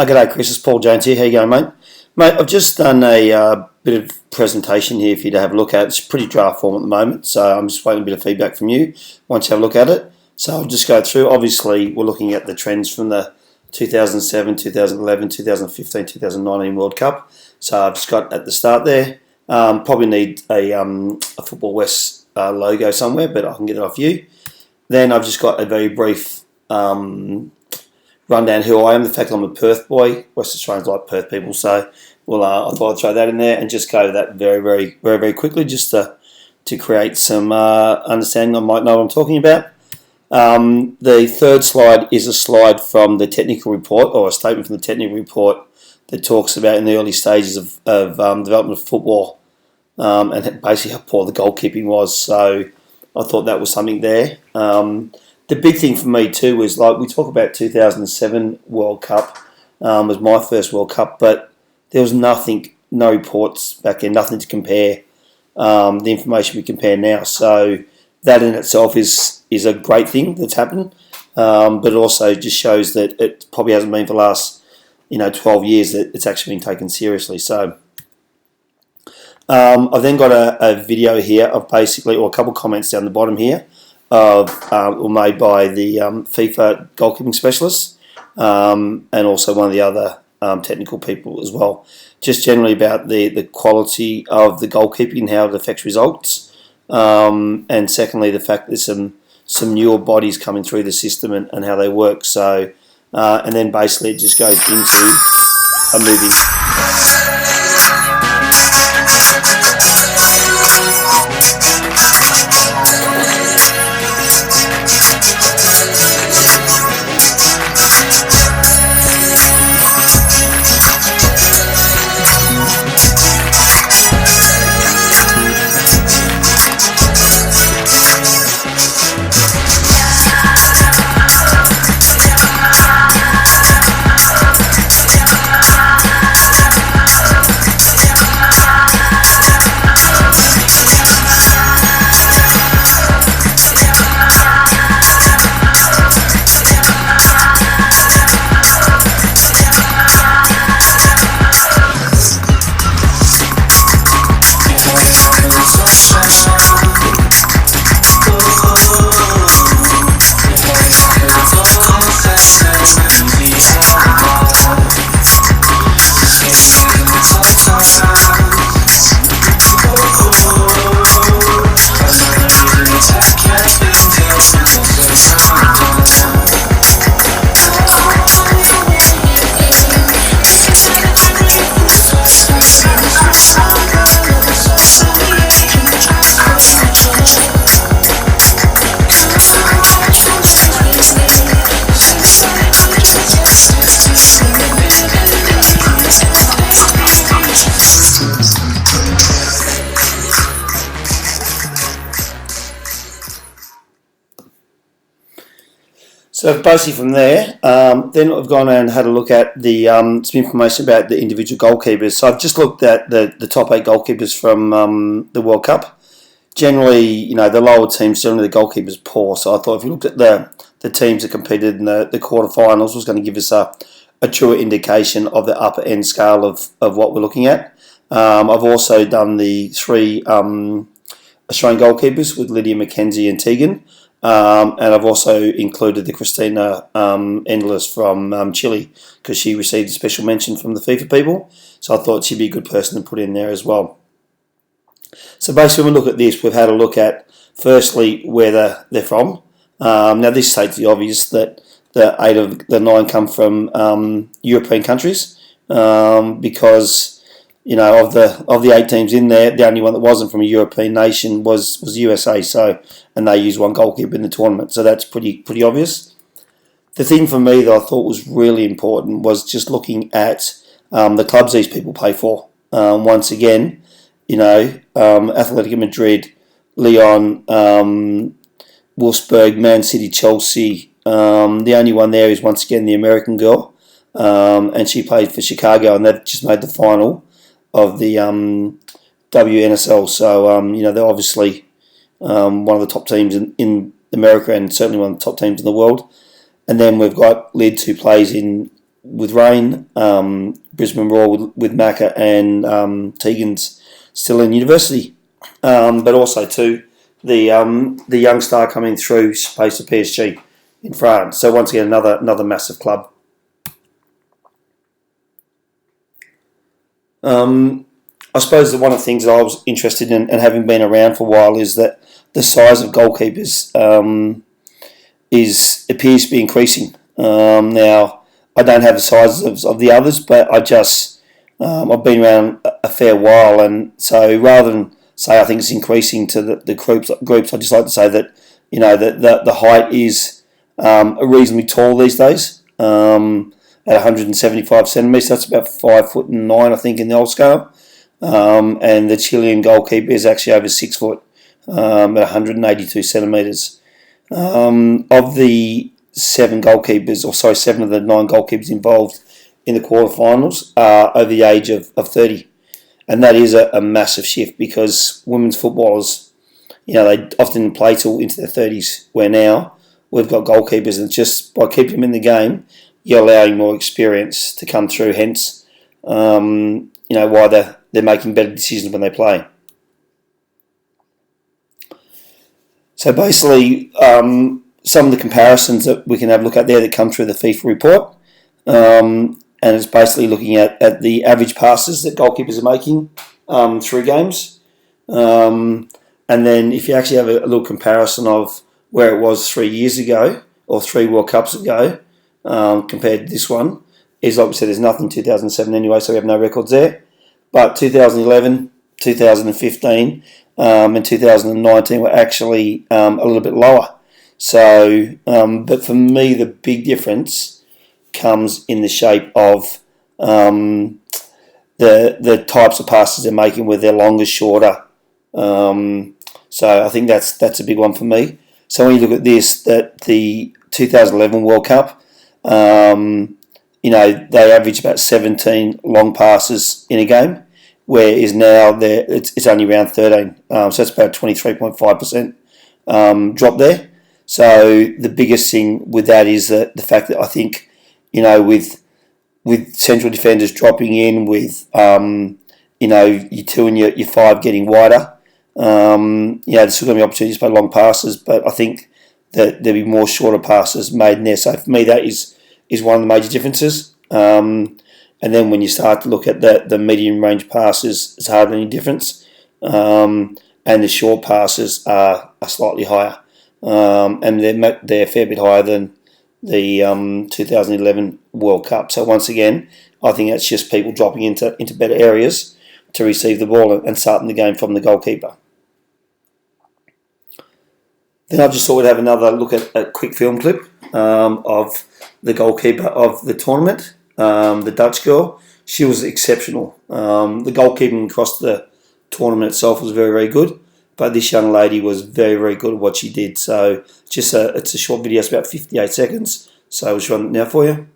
G'day Chris, it's Paul Jones here. How you going, mate? Mate, I've just done a bit of presentation here for you to have a look at. It's pretty draft form at the moment, so I'm just waiting a bit of feedback from you once you have a look at it. So I'll just go through. Obviously, we're looking at the trends from the 2007, 2011, 2015, 2019 World Cup. So I've just got at the start there. Probably need a Football West logo somewhere, but I can get it off you. Then I've just got a very brief rundown who I am. The fact I'm a Perth boy. West Australians like Perth people, so I thought I'd throw that in there and just go over that very quickly, just to create some understanding. I might know what I'm talking about. The third slide is a slide from the technical report, or a statement from the technical report that talks about in the early stages of development of football, and basically how poor the goalkeeping was. So I thought that was something there. The big thing for me too was, like, we talk about 2007 World Cup was my first World Cup, but there was nothing, no reports back then, nothing to compare the information we compare now. So that in itself is a great thing that's happened, but it also just shows that it probably hasn't been for the last 12 years that it's actually been taken seriously. So I've then got a video here of basically, or a couple of comments down the bottom here, were made by the FIFA goalkeeping specialists, and also one of the other technical people as well. Just generally about the quality of the goalkeeping and how it affects results, and secondly the fact that there's some newer bodies coming through the system and how they work. So and then basically it just goes into a movie. So basically from there, then I've gone and had a look at the some information about the individual goalkeepers. So I've just looked at the top 8 goalkeepers from the World Cup. Generally, the lower teams, generally the goalkeepers poor. So I thought if we looked at the teams that competed in the quarterfinals, was going to give us a truer indication of the upper end scale of what we're looking at. I've also done the 3 Australian goalkeepers with Lydia McKenzie and Tegan. And I've also included the Christina Endless from Chile, because she received a special mention from the FIFA people. So I thought she'd be a good person to put in there as well. So basically when we look at this, we've had a look at, firstly, where they're from. Now this states the obvious that the 8 of the 9 come from European countries, because of the 8 teams in there, the only one that wasn't from a European nation was USA. So, and they used 1 goalkeeper in the tournament. So that's pretty obvious. The thing for me that I thought was really important was just looking at the clubs these people play for. Once again, Atletico Madrid, Lyon, Wolfsburg, Man City, Chelsea. The only one there is once again the American girl, and she played for Chicago, and they've just made the final of the WNSL. So they're obviously one of the top teams in America, and certainly one of the top teams in the world. And then we've got Lids, who plays in with Rain, Brisbane Roar with Macca, and Tegan's still in university. But also too, the young star coming through plays for PSG in France. So once again, another massive club. I suppose that one of the things that I was interested in, and having been around for a while, is that the size of goalkeepers appears to be increasing. Now, I don't have the sizes of the others, but I've been around a fair while, and so rather than say I think it's increasing to the groups, I just like to say that that the height is reasonably tall these days. At 175 centimetres, that's about 5'9", I think, in the old scale. And the Chilean goalkeeper is actually over 6 foot, at 182 centimetres. Of the seven of the 9 goalkeepers involved in the quarterfinals are over the age of 30. And that is a massive shift, because women's footballers, they often play till into their 30s, where now we've got goalkeepers, and just by keeping them in the game, you're allowing more experience to come through, hence, why they're making better decisions when they play. So basically, some of the comparisons that we can have a look at there that come through the FIFA report, and it's basically looking at the average passes that goalkeepers are making through games. And then if you actually have a little comparison of where it was 3 years ago, or 3 World Cups ago, compared to this one, is like we said, there's nothing in 2007 anyway, so we have no records there. But 2011, 2015, and 2019 were actually a little bit lower. So, but for me, the big difference comes in the shape of the types of passes they're making, where they're longer, shorter. So I think that's a big one for me. So when you look at this, that the 2011 World Cup, they average about 17 long passes in a game, whereas now it's only around 13. So that's about 23.5% drop there. So the biggest thing with that is the fact that I think, with central defenders dropping in, with your 2 and your 5 getting wider, there's still going to be opportunities to play long passes, but I think that there'll be more shorter passes made in there. So for me, that is one of the major differences. And then when you start to look at the medium range passes, it's hardly any difference. And the short passes are slightly higher. And they're a fair bit higher than the 2011 World Cup. So once again, I think that's just people dropping into better areas to receive the ball and starting the game from the goalkeeper. Then I just thought we'd have another look at a quick film clip of the goalkeeper of the tournament, the Dutch girl. She was exceptional. The goalkeeping across the tournament itself was very, very good, but this young lady was very, very good at what she did. So it's a short video, it's about 58 seconds. So I'll just run it now for you.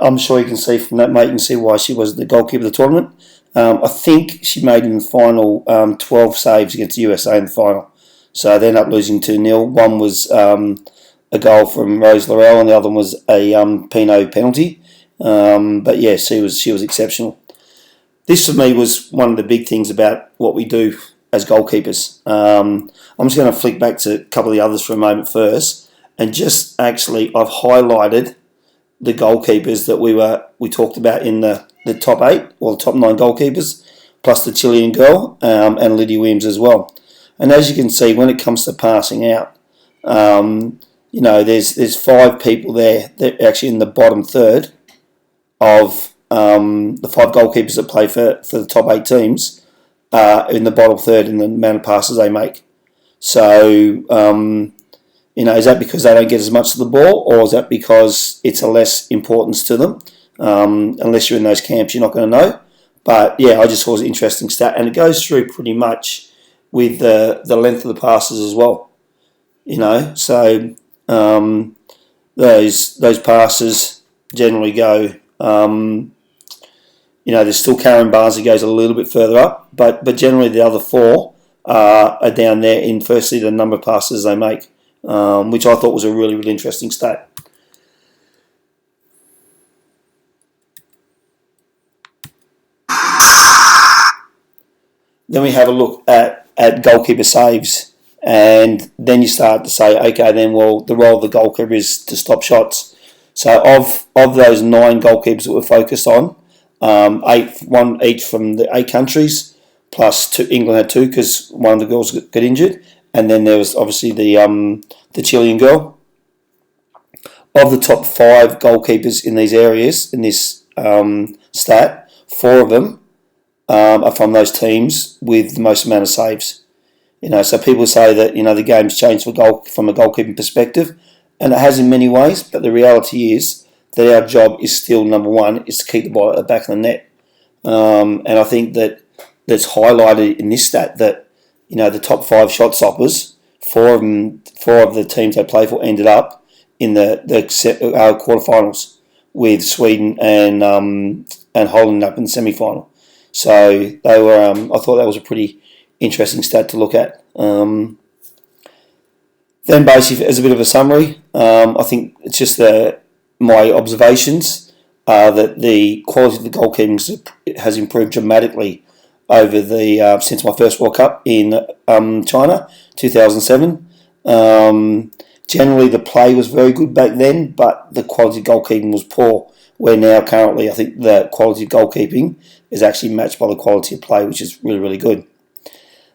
I'm sure you can see from that, mate, you can see why she was the goalkeeper of the tournament. I think she made in the final 12 saves against the USA in the final. So they ended up losing 2-0. One was a goal from Rose Laurel, and the other one was a Pinot penalty. But yeah, she was exceptional. This for me was one of the big things about what we do as goalkeepers. I'm just going to flick back to a couple of the others for a moment first, and just actually I've highlighted the goalkeepers that we talked about in the top 8 or the top 9 goalkeepers. plus the Chilean girl, and Lydia Williams as well. And as you can see, when it comes to passing out, there's 5 people there that are actually in the bottom third of the 5 goalkeepers that play for the top 8 teams in the bottom third in the amount of passes they make. So, is that because they don't get as much of the ball, or is that because it's a less importance to them? Unless you're in those camps, you're not going to know. But yeah, I just thought it was an interesting stat, and it goes through pretty much with the length of the passes as well. So those passes generally go. There's still Karen Barnes who goes a little bit further up, but generally the other 4 are down there in firstly the number of passes they make, which I thought was a really, really interesting stat. Then we have a look at goalkeeper saves, and then you start to say, okay, then the role of the goalkeeper is to stop shots. So of those 9 goalkeepers that we're focused on, 1 each from the 8 countries, plus 2, England had 2 because one of the girls got injured, and then there was obviously the Chilean girl. Of the top 5 goalkeepers in these areas, in this stat, 4 of them are from those teams with the most amount of saves. So people say that the game's changed from a goalkeeping perspective, and it has in many ways. But the reality is that our job is still number 1 is to keep the ball at the back of the net, and I think that's highlighted in this stat that the top 5 shot stoppers, 4 of the teams they play for ended up in the quarterfinals, with Sweden and Holland up in the semi-final. So they were. I thought that was a pretty interesting stat to look at. Then basically, as a bit of a summary, I think it's just my observations are that the quality of the goalkeeping has improved dramatically over since my first World Cup in China, 2007. Generally, the play was very good back then, but the quality of goalkeeping was poor. Where now, currently, I think the quality of goalkeeping is actually matched by the quality of play, which is really, really good.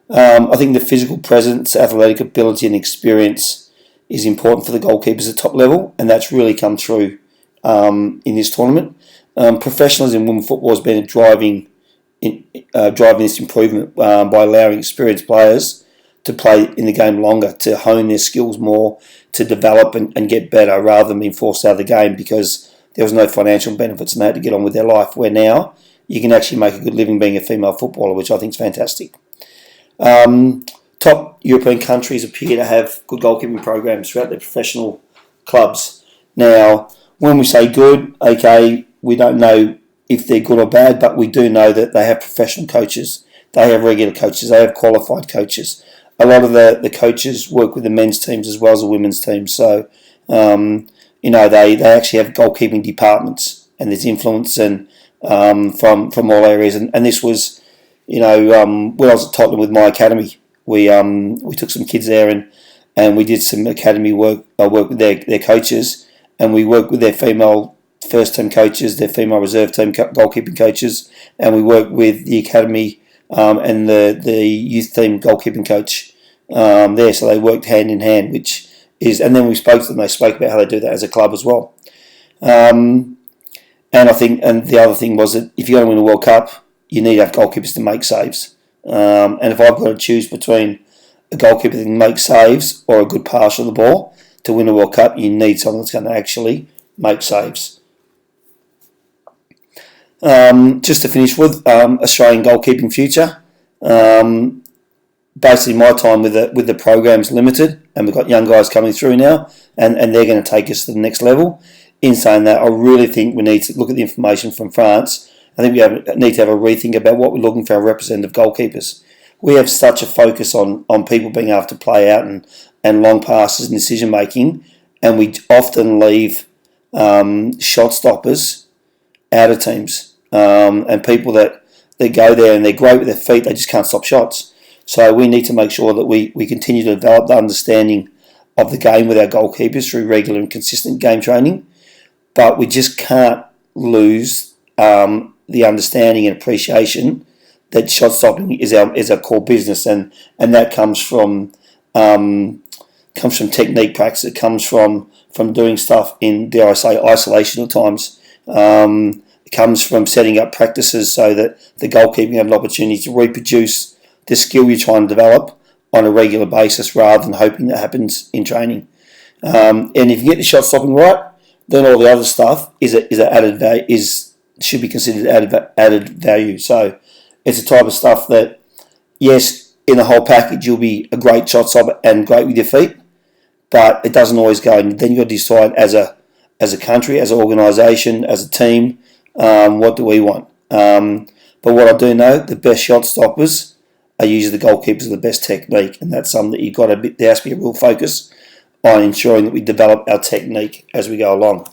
I think the physical presence, athletic ability and experience is important for the goalkeepers at top level, and that's really come through in this tournament. Professionalism in women's football has been driving this improvement by allowing experienced players to play in the game longer, to hone their skills more, to develop and get better rather than being forced out of the game because there was no financial benefits and they had to get on with their life, where now you can actually make a good living being a female footballer, which I think is fantastic. Top European countries appear to have good goalkeeping programs throughout their professional clubs. Now, when we say good, okay, we don't know if they're good or bad, but we do know that they have professional coaches, they have regular coaches, they have qualified coaches. A lot of the coaches work with the men's teams as well as the women's teams, so they actually have goalkeeping departments, and there's influence and from all areas. And this was, when I was at Tottenham with my academy, we took some kids there and we did some academy work. I worked with their coaches, and we worked with their female first team coaches, their female reserve team goalkeeping coaches, and we worked with the academy and the youth team goalkeeping coach there. So they worked hand in hand, and then we spoke to them. They spoke about how they do that as a club as well. And I think, and the other thing was that if you're going to win a World Cup, you need to have goalkeepers to make saves. And if I've got to choose between a goalkeeper that can make saves or a good passer of the ball to win a World Cup, you need someone that's going to actually make saves. Just to finish with Australian goalkeeping future. Basically, my time with the program's limited, and we've got young guys coming through now, and they're going to take us to the next level. In saying that, I really think we need to look at the information from France. I think we need to have a rethink about what we're looking for our representative goalkeepers. We have such a focus on people being able to play out and long passes and decision making, and we often leave shot stoppers out of teams and people that go there and they're great with their feet, they just can't stop shots. So we need to make sure that we continue to develop the understanding of the game with our goalkeepers through regular and consistent game training, but we just can't lose the understanding and appreciation that shot stopping is our core business, and that comes from technique practice. It comes from doing stuff in, dare I say, isolation at times. It comes from setting up practices so that the goalkeeper have an opportunity to reproduce the skill you're trying to develop on a regular basis, rather than hoping that happens in training. And if you get the shot stopping right, then all the other stuff should be considered added value. So it's the type of stuff that, yes, in the whole package you'll be a great shot stopper and great with your feet, but it doesn't always go. And then you've got to decide as a country, as an organisation, as a team, what do we want? But what I do know, the best shot stoppers are usually the goalkeepers with the best technique, and that's something that there has to be a real focus on ensuring that we develop our technique as we go along.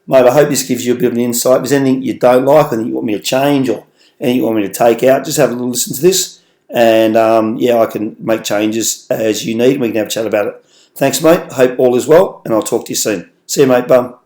Mate, I hope this gives you a bit of an insight. If there's anything you don't like, anything you want me to change, or anything you want me to take out, just have a little listen to this, and I can make changes as you need. We can have a chat about it. Thanks, mate. I hope all is well, and I'll talk to you soon. See you, mate. Bum.